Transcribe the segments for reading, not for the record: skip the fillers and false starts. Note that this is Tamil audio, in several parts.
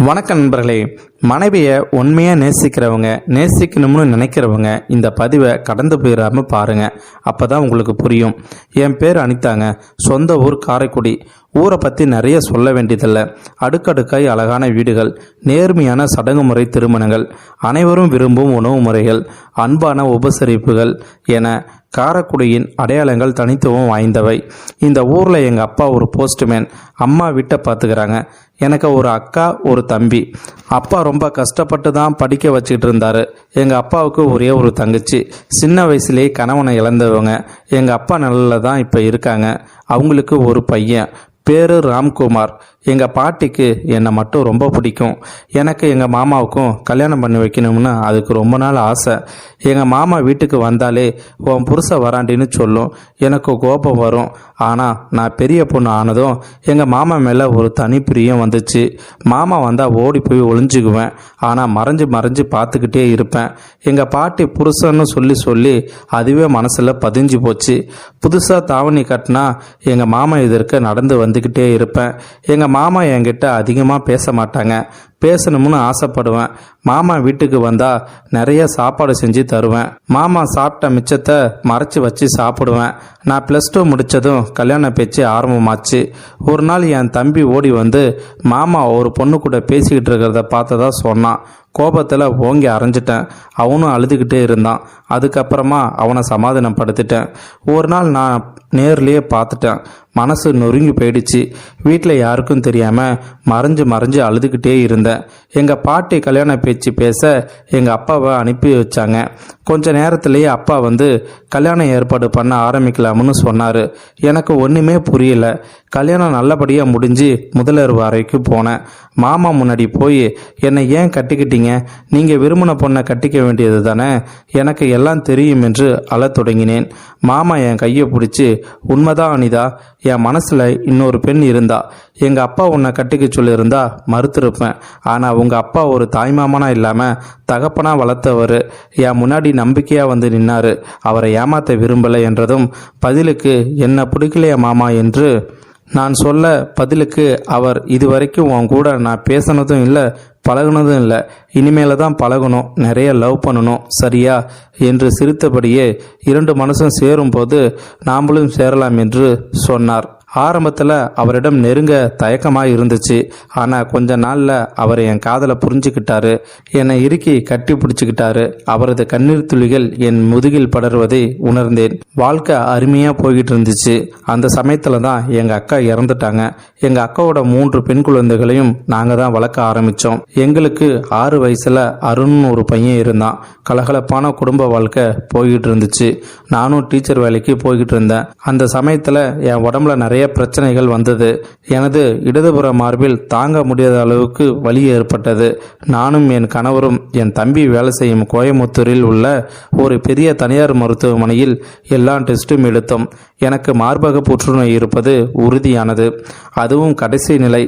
வணக்கம் நண்பர்களே. மனைவியை உண்மையாக நேசிக்கணும்னு நினைக்கிறவங்க இந்த பதிவை கடந்து போயிடாமல் பாருங்கள். அப்போ தான் உங்களுக்கு புரியும். என் பேர் அனிதாங்க. சொந்த ஊர் காரைக்குடி. ஊரை பற்றி நிறைய சொல்ல வேண்டியதில்லை. அடுக்கடுக்காய் அழகான வீடுகள், நேர்மையான சடங்கு முறை திருமணங்கள், அனைவரும் விரும்பும் உணவு முறைகள், அன்பான உபசரிப்புகள் என காரைக்குடியின் அடையாளங்கள் தனித்துவம் வாய்ந்தவை. இந்த ஊரில் எங்கள் அப்பா ஒரு போஸ்ட்மேன், அம்மா வீட்டை பார்த்துக்கிறாங்க. எனக்கு ஒரு அக்கா, ஒரு தம்பி. அப்பா ரொம்ப கஷ்டப்பட்டு தான் படிக்க வச்சுக்கிட்டு இருந்தார். எங்கள் அப்பாவுக்கு ஒரே ஒரு தங்கச்சி. சின்ன வயசுலேயே கணவனை இழந்தவங்க. எங்கள் அப்பா நல்ல தான் இப்போ இருக்காங்க. அவங்களுக்கு ஒரு பையன், பேர் ராம்குமார். எங்கள் பாட்டிக்கு என்னை மட்டும் ரொம்ப பிடிக்கும். எனக்கு எங்கள் மாமாவுக்கும் கல்யாணம் பண்ணி வைக்கணும்னு அதுக்கு ரொம்ப நாள் ஆசை. எங்கள் மாமா வீட்டுக்கு வந்தாலே உன் புருஷன் வராண்டின்னு சொல்லும். எனக்கு கோபம் வரும். ஆனால் நான் பெரிய பொண்ணு ஆனதும் எங்கள் மாமா மேலே ஒரு தனி பிரியம் வந்துச்சு. மாமா வந்தால் ஓடி போய் ஒளிஞ்சுக்குவேன். ஆனால் மறைஞ்சு பார்த்துக்கிட்டே இருப்பேன். எங்கள் பாட்டி புருஷன்னு சொல்லி அதுவே மனசில் பதிஞ்சு போச்சு. புதுசாக தாவணி கட்டினா எங்கள் மாமா எதிர்க்க நடந்து வந்துக்கிட்டே இருப்பேன். எங்கள் மாமா என்கிட்ட அதிகமாக பேச மாட்டாங்க. பேசணும்னு ஆசைப்படுவேன். மாமா வீட்டுக்கு வந்தால் நிறைய சாப்பாடு செஞ்சு தருவேன். மாமா சாப்பிட்ட மிச்சத்தை மறைச்சி வச்சு சாப்பிடுவேன். நான் +2 முடித்ததும் கல்யாண பேச்சு ஆரம்பமாச்சு. ஒரு நாள் என் தம்பி ஓடி வந்து மாமா ஒரு பொண்ணு கூட பேசிக்கிட்டு இருக்கிறத பார்த்ததா சொன்னான். கோபத்தில் ஓங்கி அரைஞ்சிட்டேன். அவனும் அழுதுகிட்டே இருந்தான். அதுக்கப்புறமா அவனை சமாதானப்படுத்திட்டேன். ஒரு நாள் நான் நேர்லேயே பார்த்துட்டேன். மனசு நொறுங்கி போயிடுச்சு. வீட்டில் யாருக்கும் தெரியாமல் மறைஞ்சு அழுதுகிட்டே இருந்தேன். எங்கள் பாட்டி கல்யாண பேச்சு பேச எங்கள் அப்பாவை அனுப்பி வச்சாங்க. கொஞ்ச நேரத்திலேயே அப்பா வந்து கல்யாணம் ஏற்பாடு பண்ண ஆரம்பிக்கலாம்னு சொன்னார். எனக்கு ஒன்றுமே புரியல. கல்யாணம் நல்லபடியாக முடிஞ்சு முதலர் அறைக்கு போனேன். மாமா முன்னாடி போய், என்னை ஏன் கட்டிக்கிட்டீங்க? நீங்கள் விரும்பின பொண்ணை கட்டிக்க வேண்டியது தானே? எனக்கு எல்லாம் தெரியும் என்று அழத் தொடங்கினேன். மாமா என் கையை பிடிச்சி, உண்மைதான் அனிதா, என் மனசில் இன்னொரு பெண் இருந்தா. எங்கள் அப்பா உன்னை கட்டிக்க சொல்லியிருந்தா மறுத்திருப்பேன். ஆனால் உங்கள் அப்பா ஒரு தாய்மாமனா இல்லாமல் தகப்பனா வளர்த்தவர். என் முன்னாடி நம்பிக்கையாக வந்து நின்னார். அவரை ஏமாற்ற விரும்பலை என்றதும் பதிலுக்கு, என்ன பிடிக்கலையா மாமா என்று நான் சொல்ல, பதிலுக்கு அவர், இதுவரைக்கும் உன் கூட நான் பேசினதும் இல்லை, பழகுனதும் இல்லை. இனிமேல தான் பழகணும், நிறைய லவ் பண்ணணும், சரியா என்று சிரித்தபடியே 2 மனசும் சேரும்போது நாமளும் சேரலாம் என்று சொன்னார். ஆரம்பத்தில் அவரிடம் நெருங்க தயக்கமாக இருந்துச்சு. ஆனால் கொஞ்ச நாளில் அவர் என் காதலை புரிஞ்சுக்கிட்டாரு. என்னை இறுக்கி கட்டி பிடிச்சிக்கிட்டாரு. அவரது கண்ணீர் துளிகள் என் முதுகில் படர்வதை உணர்ந்தேன். வாழ்க்கை அருமையாக போய்கிட்டு இருந்துச்சு. அந்த சமயத்தில் தான் எங்கள் அக்கா இறந்துட்டாங்க. எங்கள் அக்காவோட 3 பெண் குழந்தைகளையும் நாங்கள் தான் வளர்க்க ஆரம்பித்தோம். எங்களுக்கு 6 வயசில் அருண் ஒரு பையன் இருந்தான். கலகலப்பான குடும்ப வாழ்க்கை போய்கிட்டு இருந்துச்சு. நானும் டீச்சர் வேலைக்கு போய்கிட்டு இருந்தேன். அந்த சமயத்தில் என் உடம்புல நிறைய பிரச்சனைகள் வந்தது. எனது இடதுபுற மார்பில் தாங்க முடியாத அளவுக்கு வலி ஏற்பட்டது. நானும் என் கணவரும் என் தம்பி வேலை செய்யும் கோயமுத்தூரில் உள்ள ஒரு பெரிய தனியார் மருத்துவமனையில் எல்லா டெஸ்ட்டும் எடுத்தோம். எனக்கு மார்பக புற்றுநோய் இருப்பது உறுதியானது. அதுவும் கடைசி நிலை.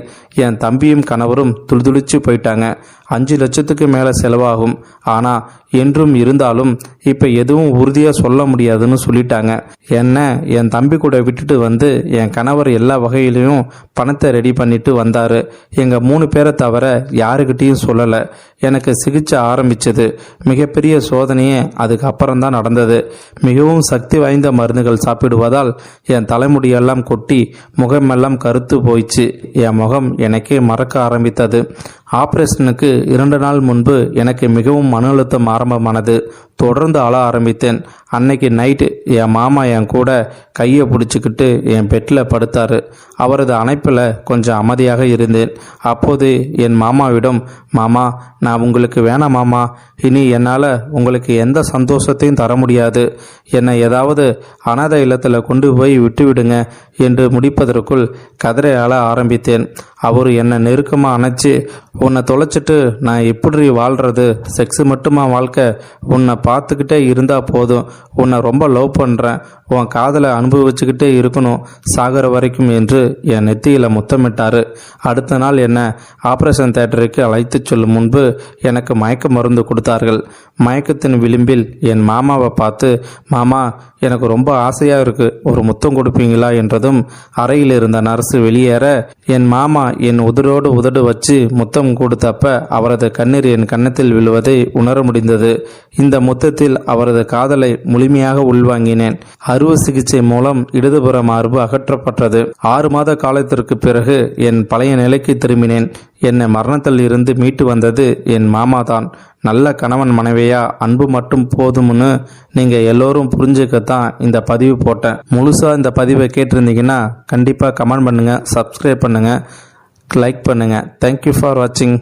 என் தம்பியும் கணவரும் துடிதுடிச்சு போயிட்டாங்க. 5 லட்சத்துக்கு மேலே செலவாகும். ஆனால் என்றும் இருந்தாலும் இப்போ எதுவும் உறுதியாக சொல்ல முடியாதுன்னு சொல்லிட்டாங்க. என்ன என் தம்பி கூட விட்டுட்டு வந்து என் கணவர் எல்லா வகையிலையும் பணத்தை ரெடி பண்ணிட்டு வந்தார். எங்கள் 3 பேரை தவிர யாருக்கிட்டையும் சொல்லலை. எனக்கு சிகிச்சை ஆரம்பிச்சது. மிகப்பெரிய சோதனையே அதுக்கப்புறம் தான் நடந்தது. மிகவும் சக்தி வாய்ந்த மருந்துகள் சாப்பிடுவதால் என் தலைமுடியெல்லாம் கொட்டி முகமெல்லாம் கருத்து போயிடுச்சு. என் முகம் எனக்கே மறக்க ஆரம்பித்தது. ஆப்ரேஷனுக்கு 2 நாள் முன்பு எனக்கு மிகவும் மன அழுத்தம் ஆரம்பமானது. தொடர்ந்து அழ ஆரம்பித்தேன். அன்னைக்கு நைட்டு என் மாமா என் கூட கையை பிடிச்சிக்கிட்டு என் பெட்டில் படுத்தார். அவரது அணைப்பில் கொஞ்சம் அமைதியாக இருந்தேன். அப்போது என் மாமாவிடம், மாமா, நான் உங்களுக்கு வேணாம் மாமா, இனி என்னால் உங்களுக்கு எந்த சந்தோஷத்தையும் தர முடியாது. என்னை ஏதாவது அனாதை இல்லத்தில் கொண்டு போய் விட்டுவிடுங்க என்று முடிப்பதற்குள் கதறி அழ ஆரம்பித்தேன். அவர் என்னை நெருக்கமாக அணைச்சி, உன்னை தொலைச்சிட்டு நான் எப்படி வாழ்கிறது? செக்ஸு மட்டுமா வாழ்க்கை? உன்னை பார்த்துக்கிட்டே இருந்தால் போதும். உன்னை ரொம்ப லவ் பண்ணுறேன். உன் காதலை அனுபவிச்சுக்கிட்டே இருக்கணும் சாகர வரைக்கும் என்று என் நெத்தியில் முத்தமிட்டார். அடுத்த நாள் என்னை ஆப்ரேஷன் தியேட்டருக்கு அழைத்து செல்லும் முன்பு எனக்கு மயக்க மருந்து கொடுத்தார்கள். மயக்கத்தின் விளிம்பில் என் மாமாவை பார்த்து, மாமா, எனக்கு ரொம்ப ஆசையாக இருக்குது, ஒரு முத்தம் கொடுப்பீங்களா என்றதும் அறையில் இருந்த நர்ஸு வெளியேற என் மாமா என் உதடோடு உதடு வச்சு முத்தம் முத்தம் கொடுத்தப்ப அவரது கண்ணீர் என் கன்னத்தில் விழுவதை உணர முடிந்தது. இந்த முத்தத்தில் அவரது காதலை முழுமையாக உள்வாங்கினேன். அறுவை சிகிச்சை மூலம் இடதுபுற மார்பு அகற்றப்பட்டது. 6 மாத காலத்திற்கு பிறகு என் பழைய நிலைக்கு திரும்பினேன். என்னை மரணத்தில் இருந்து மீட்டு வந்தது என் மாமா தான். நல்ல கணவன் மனைவியா அன்பு மட்டும் போதும்னு நீங்கள் எல்லோரும் புரிஞ்சுக்கத்தான் இந்த பதிவு போட்டேன். முழுசாக இந்த பதிவை கேட்டிருந்தீங்கன்னா கண்டிப்பாக கமெண்ட் பண்ணுங்கள், சப்ஸ்கிரைப் பண்ணுங்கள், லைக் பண்ணுங்கள். தேங்க்யூ ஃபார் வாட்சிங்.